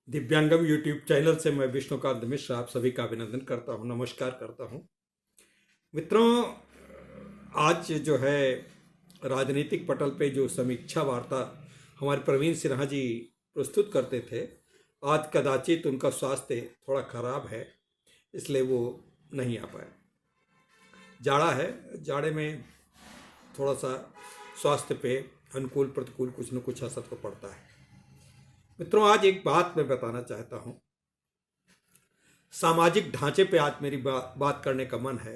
दिव्यांगम YouTube channel से मैं विष्णुकांत मिश्र आप सभी का अभिनंदन करता हूं, नमस्कार करता हूं। मित्रों, आज जो है राजनीतिक पटल पे जो समीक्षा वार्ता हमारे प्रवीण सिन्हा जी प्रस्तुत करते थे, आज कदाचित उनका स्वास्थ्य थोड़ा खराब है, इसलिए वो नहीं आ पाए। जाड़ा है, जाड़े में थोड़ा सा स्वास्थ्य पे अनुकूल प्रतिकूल कुछ न कुछ असर तो पड़ता है। मित्रों, आज एक बात मैं बताना चाहता हूं। सामाजिक ढांचे पे आज मेरी बात करने का मन है।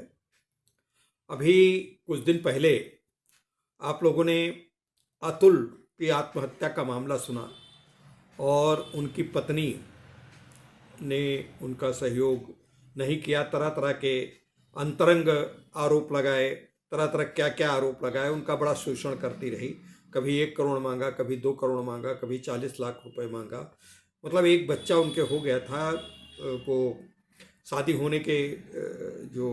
अभी कुछ दिन पहले आप लोगों ने अतुल की आत्महत्या का मामला सुना और उनकी पत्नी ने उनका सहयोग नहीं किया, तरह तरह के अंतरंग आरोप लगाए, तरह तरह क्या क्या आरोप लगाए, उनका बड़ा शोषण करती रही। कभी 1 करोड़ मांगा, कभी 2 करोड़ मांगा, कभी 40 लाख रुपए मांगा। मतलब एक बच्चा उनके हो गया था। वो शादी होने के जो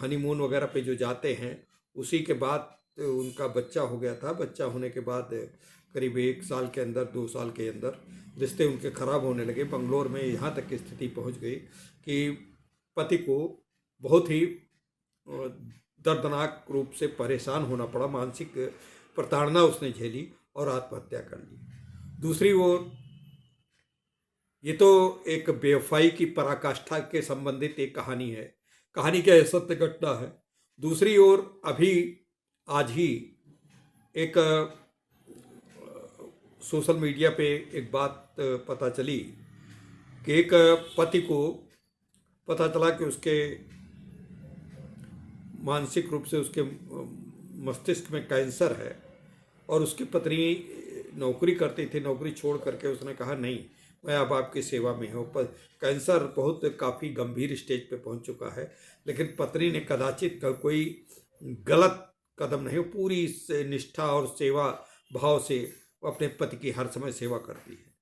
हनीमून वगैरह पे जो जाते हैं, उसी के बाद उनका बच्चा हो गया था। बच्चा होने के बाद करीब 1 साल के अंदर, 2 साल के अंदर रिश्ते उनके खराब होने लगे। बंगलोर में यहाँ तक की स्थिति पहुँच गई कि पति को बहुत ही दर्दनाक रूप से परेशान होना पड़ा, मानसिक प्रताड़ना उसने झेली और आत्महत्या कर ली। दूसरी ओर ये तो एक बेवफाई की पराकाष्ठा के संबंधित एक कहानी है, कहानी क्या सत्य घटना है। दूसरी ओर अभी आज ही एक सोशल मीडिया पे एक बात पता चली कि एक पति को पता चला कि उसके मानसिक रूप से उसके मस्तिष्क में कैंसर है और उसकी पत्नी नौकरी करती थी। नौकरी छोड़ करके उसने कहा नहीं, मैं अब आपकी सेवा में हूँ। पर कैंसर बहुत काफ़ी गंभीर स्टेज पे पहुँच चुका है, लेकिन पत्नी ने कदाचित कोई गलत कदम नहीं, पूरी निष्ठा और सेवा भाव से अपने पति की हर समय सेवा करती है।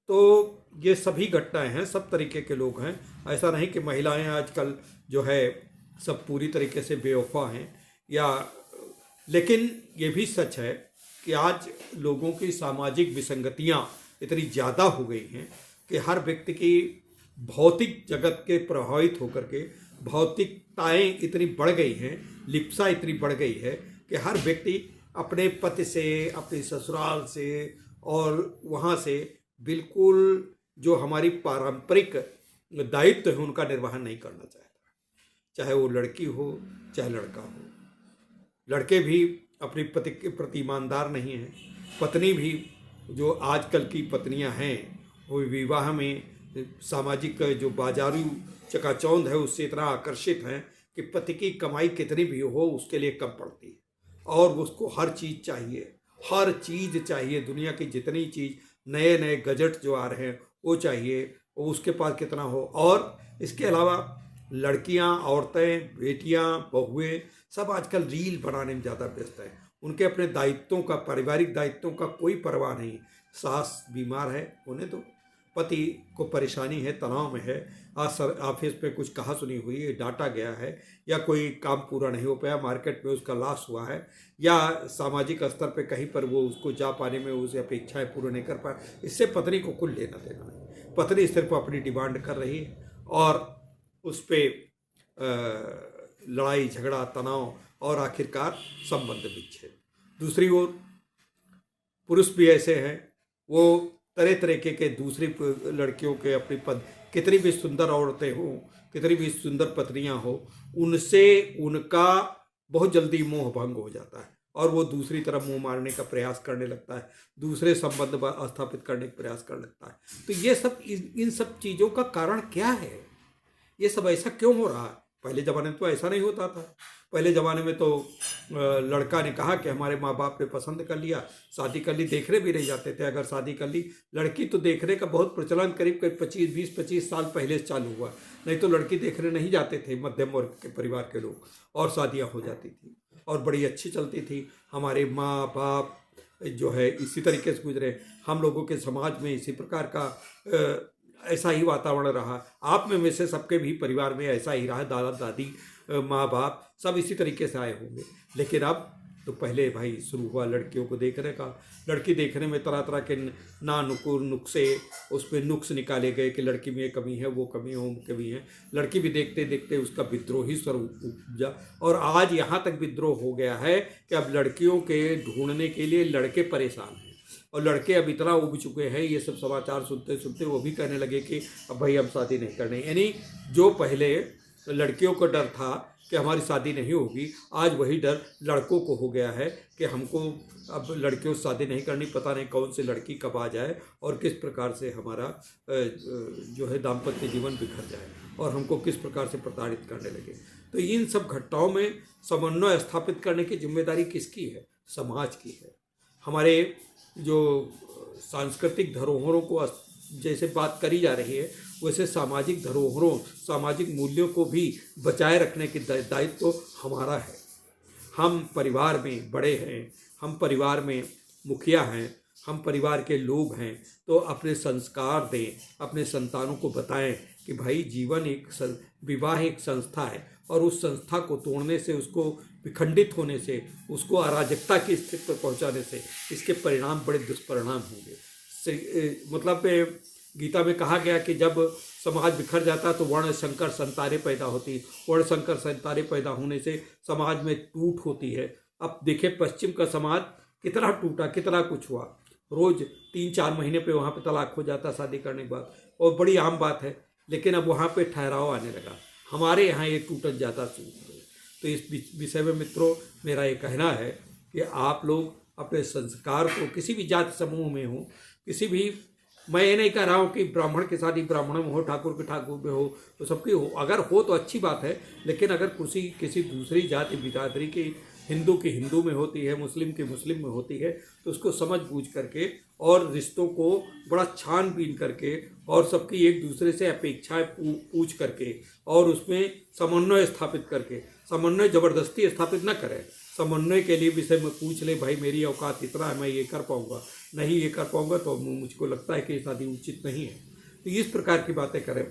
तो ये सभी घटनाएं हैं, सब तरीके के लोग हैं। ऐसा नहीं कि महिलाएं आजकल जो है सब पूरी तरीके से बेवफा हैं, लेकिन ये भी सच है कि आज लोगों की सामाजिक विसंगतियां इतनी ज़्यादा हो गई हैं कि हर व्यक्ति की भौतिक जगत के प्रभावित होकर के भौतिकताएं इतनी बढ़ गई हैं, लिप्सा इतनी बढ़ गई है कि हर व्यक्ति अपने पति से, अपने ससुराल से और वहाँ से बिल्कुल जो हमारी पारंपरिक दायित्व है उनका निर्वहन नहीं करना चाहता। चाहे वो लड़की हो चाहे लड़का हो। लड़के भी अपनी पति के प्रति ईमानदार नहीं हैं। पत्नी भी, जो आजकल की पत्नियां हैं, वो विवाह में सामाजिक जो बाजारू चकाचौंध है उससे इतना आकर्षित हैं कि पति की कमाई कितनी भी हो उसके लिए कम पड़ती है और उसको हर चीज़ चाहिए, हर चीज़ चाहिए। दुनिया की जितनी चीज़, नए नए गजट जो आ रहे हैं वो चाहिए, वो उसके पास कितना हो। और इसके अलावा लड़कियां, औरतें, बेटियां, बहुएं सब आजकल रील बनाने में ज़्यादा व्यस्त हैं। उनके अपने दायित्वों का, पारिवारिक दायित्वों का कोई परवाह नहीं। सास बीमार है, होने दो। पति को परेशानी है, तनाव में है, आज ऑफिस पे कुछ कहा सुनी हुई है, डांटा गया है, या कोई काम पूरा नहीं हो पाया, मार्केट में उसका लॉस हुआ है, या सामाजिक स्तर पे कहीं पर वो उसको जा पाने में उसे अपेक्षाएं पूरी नहीं कर पाए, इससे पत्नी को कुछ लेना देना नहीं। पत्नी सिर्फ अपनी डिमांड कर रही है और उस पर लड़ाई झगड़ा, तनाव और आखिरकार संबंध विच्छेद। दूसरी ओर पुरुष भी ऐसे हैं, वो तरह तरीके के दूसरी लड़कियों के अपनी कितनी भी सुंदर औरतें हों, कितनी भी सुंदर पत्नियां हो, उनसे उनका बहुत जल्दी मोह भंग हो जाता है और वो दूसरी तरफ मुंह मारने का प्रयास करने लगता है, दूसरे संबंध स्थापित करने का प्रयास करने लगता है। तो ये सब, इन सब चीज़ों का कारण क्या है? ये सब ऐसा क्यों हो रहा है? पहले ज़माने में तो ऐसा नहीं होता था। पहले ज़माने में तो लड़का ने कहा कि हमारे माँ बाप ने पसंद कर लिया, शादी कर ली, देखने भी नहीं जाते थे। अगर शादी कर ली, लड़की तो देखने का बहुत प्रचलन करीब 20-25 साल पहले से चालू हुआ। नहीं तो लड़की देखने नहीं जाते थे मध्यम वर्ग के परिवार के लोग, और शादियाँ हो जाती थी और बड़ी अच्छी चलती थी। हमारे माँ बाप जो है इसी तरीके से गुजरे। हम लोगों के समाज में इसी प्रकार का ऐसा ही वातावरण रहा। आप में से सबके भी परिवार में ऐसा ही रहा, दादा दादी, माँ बाप सब इसी तरीके से आए होंगे। लेकिन अब तो पहले भाई शुरू हुआ लड़कियों को देखने का। लड़की देखने में तरह तरह के नुक्से, उस पर नुक्स निकाले गए कि लड़की में ये कमी है, वो कमी है, वो कमी है। लड़की भी देखते देखते उसका विद्रोही स्वर उपजा, और आज यहाँ तक विद्रोह हो गया है कि अब लड़कियों के ढूंढने के लिए लड़के परेशान हैं। और लड़के अब इतना उब चुके हैं, ये सब समाचार सुनते सुनते वो भी कहने लगे कि अब भाई हम शादी नहीं करनी। यानी जो पहले लड़कियों को डर था कि हमारी शादी नहीं होगी, आज वही डर लड़कों को हो गया है कि हमको अब लड़कियों से शादी नहीं करनी, पता नहीं कौन सी लड़की कब आ जाए और किस प्रकार से हमारा जो है दाम्पत्य जीवन बिखर जाए और हमको किस प्रकार से प्रताड़ित करने लगे। तो इन सब घटनाओं में समन्वय स्थापित करने की जिम्मेदारी किसकी है? समाज की है। हमारे जो सांस्कृतिक धरोहरों को जैसे बात करी जा रही है, वैसे सामाजिक धरोहरों, सामाजिक मूल्यों को भी बचाए रखने की दायित्व तो हमारा है। हम परिवार में बड़े हैं, हम परिवार में मुखिया हैं, हम परिवार के लोग हैं, तो अपने संस्कार दें, अपने संतानों को बताएं कि भाई जीवन विवाह एक संस्था है, और उस संस्था को तोड़ने से, उसको विखंडित होने से, उसको अराजकता की स्थिति पर पहुंचाने से इसके परिणाम बड़े दुष्परिणाम होंगे। मतलब गीता में कहा गया कि जब समाज बिखर जाता तो वर्ण संकर संतानें पैदा होती, वर्ण संकर संतानें पैदा होने से समाज में टूट होती है। अब देखिए पश्चिम का समाज कितना टूटा, कितना कुछ हुआ। रोज 3-4 महीने पे वहाँ पे तलाक हो जाता शादी करने के बाद, और बड़ी आम बात है। लेकिन अब वहाँ पे ठहराव आने लगा, हमारे यहाँ ये टूटत जाता शुरू हो। तो इस विषय में मित्रों मेरा ये कहना है कि आप लोग अपने संस्कार को, किसी भी जाति समूह में हो, किसी भी, मैं ये नहीं कह रहा हूँ कि ब्राह्मण की शादी ब्राह्मण में हो, ठाकुर की ठाकुर में हो, तो सबकी हो, अगर हो तो अच्छी बात है। लेकिन अगर किसी दूसरी जाति बिरादरी की, हिंदू की हिंदू में होती है, मुस्लिम की मुस्लिम में होती है, तो उसको समझ बूझ करके और रिश्तों को बड़ा छानबीन करके और सबकी एक दूसरे से अपेक्षाएं पूछ करके और उसमें समन्वय स्थापित करके, समन्वय जबरदस्ती स्थापित न करें, समन्वय के लिए विषय में पूछ ले, भाई मेरी औकात इतना है, मैं ये कर पाऊंगा, नहीं ये कर पाऊंगा तो मुझको लगता है कि ये शादी उचित नहीं है। तो इस प्रकार की बातें करें।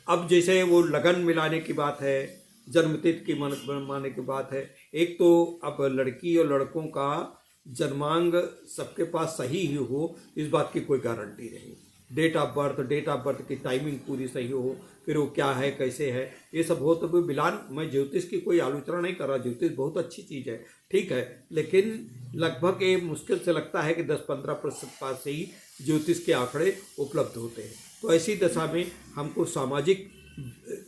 अब जैसे वो लगन मिलाने की बात है, जन्मतिथि की माने की बात है। एक तो अब लड़की और लड़कों का जन्मांग सबके पास सही ही हो, इस बात की कोई गारंटी नहीं। डेट ऑफ बर्थ की टाइमिंग पूरी सही हो, फिर वो क्या है, कैसे है, ये सब हो तो कोई मिलान। मैं ज्योतिष की कोई आलोचना नहीं कर रहा, ज्योतिष बहुत अच्छी चीज़ है, ठीक है। लेकिन लगभग ये मुश्किल से लगता है कि 10-15% पास से ही ज्योतिष के आंकड़े उपलब्ध होते हैं। तो ऐसी दशा में हमको सामाजिक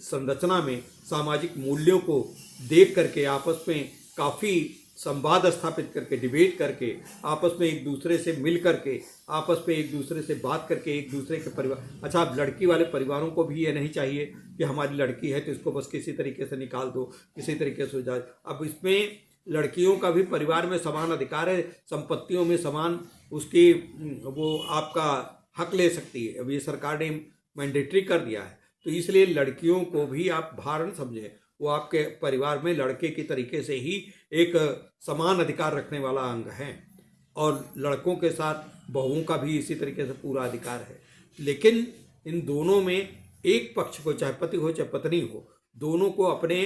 संरचना में सामाजिक मूल्यों को देख करके आपस में काफ़ी संवाद स्थापित करके, डिबेट करके, आपस में एक दूसरे से मिल करके, आपस में एक दूसरे से बात करके, एक दूसरे के परिवार, अच्छा अब लड़की वाले परिवारों को भी ये नहीं चाहिए कि हमारी लड़की है तो इसको बस किसी तरीके से निकाल दो, किसी तरीके से हो जाए। अब इसमें लड़कियों का भी परिवार में समान अधिकार है, संपत्तियों में समान उसकी वो आपका हक ले सकती है। अब ये सरकार ने मैंडेटरी कर दिया है, तो इसलिए लड़कियों को भी आप भार न समझें, वो आपके परिवार में लड़के की तरीके से ही एक समान अधिकार रखने वाला अंग है, और लड़कों के साथ बहुओं का भी इसी तरीके से पूरा अधिकार है। लेकिन इन दोनों में एक पक्ष को, चाहे पति हो चाहे पत्नी हो, दोनों को अपने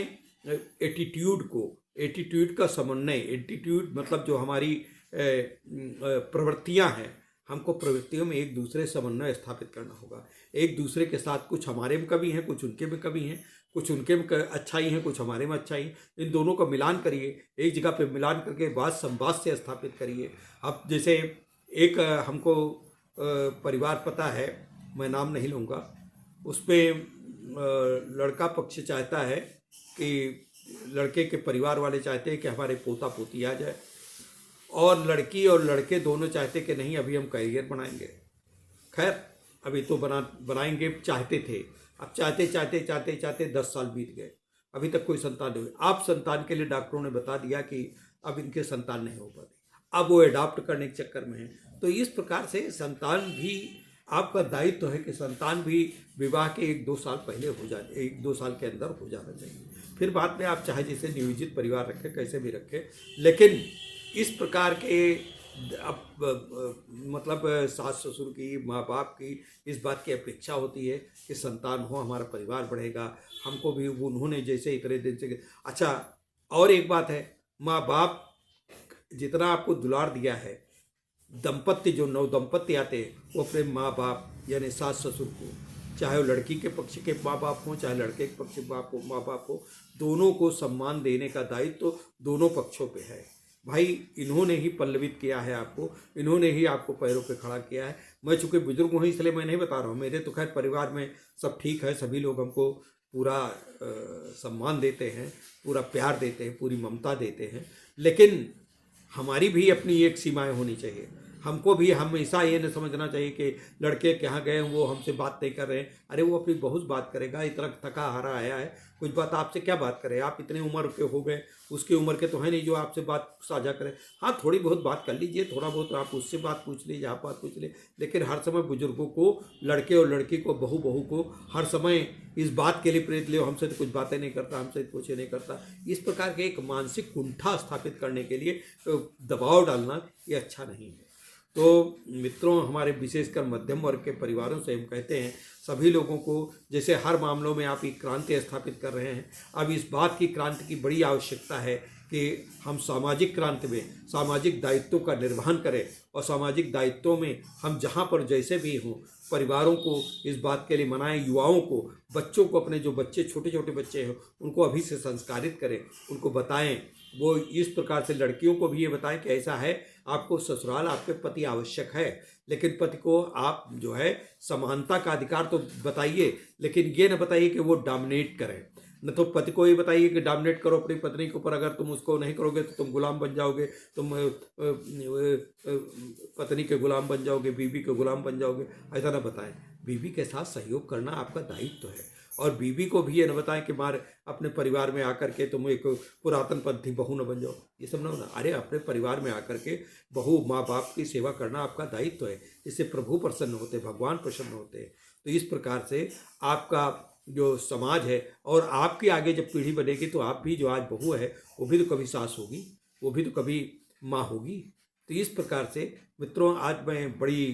एटीट्यूड का समन्वय, एटीट्यूड मतलब जो हमारी प्रवृत्तियां हैं, हमको प्रवृत्तियों में एक दूसरे समन्वय स्थापित करना होगा। एक दूसरे के साथ कुछ हमारे में कमी है, कुछ उनके में कमी है, कुछ उनके में अच्छाई है, कुछ हमारे में अच्छाई, इन दोनों का मिलान करिए, एक जगह पे मिलान करके बात संवाद से स्थापित करिए। अब जैसे एक हमको परिवार पता है, मैं नाम नहीं लूँगा, उसमें लड़का पक्ष चाहता है कि लड़के के परिवार वाले चाहते हैं कि हमारे पोता पोती आ जाए, और लड़की और लड़के दोनों चाहते कि नहीं अभी हम करियर बनाएंगे। खैर अभी तो बनाएंगे चाहते थे, अब चाहते 10 साल बीत गए, अभी तक कोई संतान नहीं हुई। अब संतान के लिए डॉक्टरों ने बता दिया कि अब इनके संतान नहीं हो पाती, अब वो एडॉप्ट करने के चक्कर में है। तो इस प्रकार से संतान भी आपका दायित्व तो है कि संतान भी विवाह के 1-2 साल पहले हो जाए, 1-2 साल के अंदर हो जाना चाहिए। फिर बाद में आप चाहे जैसे नियोजित परिवार रखें, कैसे भी रखें, लेकिन इस प्रकार के मतलब सास ससुर की, माँ बाप की इस बात की अपेक्षा होती है कि संतान हो, हमारा परिवार बढ़ेगा, हमको भी उन्होंने जैसे इतने दिन से। अच्छा और एक बात है, माँ बाप जितना आपको दुलार दिया है, दंपत्ति जो नव दंपत्ति आते हैं वो अपने माँ बाप यानी सास ससुर को, चाहे वो लड़की के पक्ष के माँ बाप हों चाहे लड़के के पक्ष के माँ बाप हो, दोनों को सम्मान देने का दायित्व तो दोनों पक्षों पे है। भाई इन्होंने ही पल्लवित किया है आपको, इन्होंने ही आपको पैरों पे खड़ा किया है। मैं चूँकि बुजुर्ग हूँ इसलिए मैं नहीं बता रहा हूँ, मेरे तो खैर परिवार में सब ठीक है, सभी लोग हमको पूरा सम्मान देते हैं, पूरा प्यार देते हैं, पूरी ममता देते हैं, लेकिन हमारी भी अपनी एक सीमाएं होनी चाहिए। हमको भी हमेशा ये न समझना चाहिए कि लड़के कहाँ गए वो हमसे बात नहीं कर रहे हैं। अरे वो अपनी बहू से बात करेगा, इतना थका हारा आया है, कुछ बात आपसे क्या बात करे, आप इतने उम्र के हो गए, उसकी उम्र के तो है नहीं जो आपसे बात साझा करें। हाँ थोड़ी बहुत बात कर लीजिए, थोड़ा बहुत आप उससे बात पूछ लीजिए, आप बात पूछ लीजिए, लेकिन हर समय बुजुर्गों को, लड़के और लड़की को, बहू को हर समय इस बात के लिए प्रेरित ले, हमसे तो कुछ बातें नहीं करता, हमसे कुछ नहीं करता, इस प्रकार के एक मानसिक कुंठा स्थापित करने के लिए दबाव डालना ये अच्छा नहीं है। तो मित्रों, हमारे विशेषकर मध्यम वर्ग के परिवारों से हम कहते हैं सभी लोगों को, जैसे हर मामलों में आप एक क्रांति स्थापित कर रहे हैं, अब इस बात की क्रांति की बड़ी आवश्यकता है कि हम सामाजिक क्रांति में सामाजिक दायित्वों का निर्वहन करें, और सामाजिक दायित्वों में हम जहाँ पर जैसे भी हों परिवारों को इस बात के लिए मनाएं, युवाओं को, बच्चों को, अपने जो बच्चे छोटे छोटे बच्चे हैं उनको अभी से संस्कारित करें, उनको बताएं। वो इस प्रकार से लड़कियों को भी ये बताएं कि ऐसा है, आपको ससुराल आपके पति आवश्यक है, लेकिन पति को आप जो है समानता का अधिकार तो बताइए, लेकिन ये न बताइए कि वो डोमिनेट करें। न तो पति को ये बताइए कि डोमिनेट करो अपनी पत्नी के ऊपर, अगर तुम उसको नहीं करोगे तो तुम गुलाम बन जाओगे, तुम पत्नी के गुलाम बन जाओगे, बीवी के गुलाम बन जाओगे, ऐसा ना बताएं। बीवी के साथ सहयोग करना आपका दायित्व है, और बीवी को भी ये न बताएं कि मार अपने परिवार में आकर के तुम एक पुरातन पंथी बहू न बन जाओ, ये सब ना होना। अरे अपने परिवार में आकर के बहू माँ बाप की सेवा करना आपका दायित्व है, इससे प्रभु प्रसन्न होते, भगवान प्रसन्न होते हैं। तो इस प्रकार से आपका जो समाज है और आपके आगे जब पीढ़ी बनेगी तो आप भी जो आज बहू है वो भी तो कभी सास होगी, वो भी तो कभी माँ होगी। तो इस प्रकार से मित्रों, आज मैं बड़ी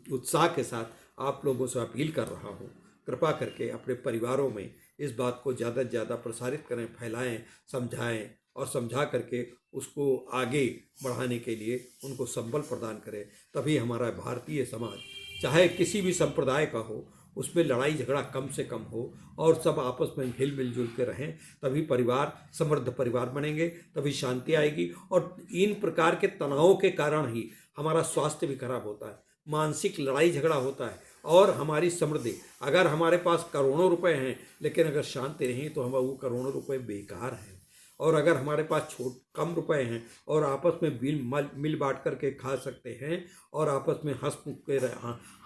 उत्साह के साथ आप लोगों से अपील कर रहा हूँ, कृपा करके अपने परिवारों में इस बात को ज़्यादा से ज़्यादा प्रसारित करें, फैलाएं, समझाएं, और समझा करके उसको आगे बढ़ाने के लिए उनको संबल प्रदान करें। तभी हमारा भारतीय समाज चाहे किसी भी संप्रदाय का हो उसमें लड़ाई झगड़ा कम से कम हो और सब आपस में हिल मिलजुल के रहें, तभी परिवार समृद्ध परिवार बनेंगे, तभी शांति आएगी। और इन प्रकार के तनावों के कारण ही हमारा स्वास्थ्य भी खराब होता है, मानसिक लड़ाई झगड़ा होता है, और हमारी समृद्धि, अगर हमारे पास करोड़ों रुपए हैं लेकिन अगर शांति नहीं तो हम वो करोड़ों रुपए बेकार हैं। और अगर हमारे पास कम रुपए हैं और आपस में मिल बांट करके खा सकते हैं और आपस में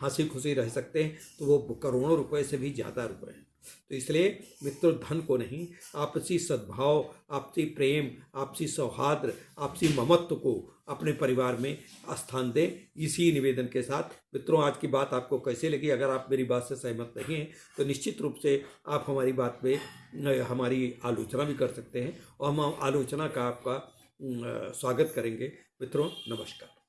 हंसी खुशी रह सकते हैं तो वो करोड़ों रुपए से भी ज़्यादा रुपए हैं। तो इसलिए मित्रों, धन को नहीं, आपसी सद्भाव, आपसी प्रेम, आपसी सौहार्द, आपसी ममत्व को अपने परिवार में स्थान दें। इसी निवेदन के साथ मित्रों, आज की बात आपको कैसे लगी? अगर आप मेरी बात से सहमत नहीं हैं तो निश्चित रूप से आप हमारी बात पे हमारी आलोचना भी कर सकते हैं, और हम आलोचना का आपका स्वागत करेंगे। मित्रों, नमस्कार।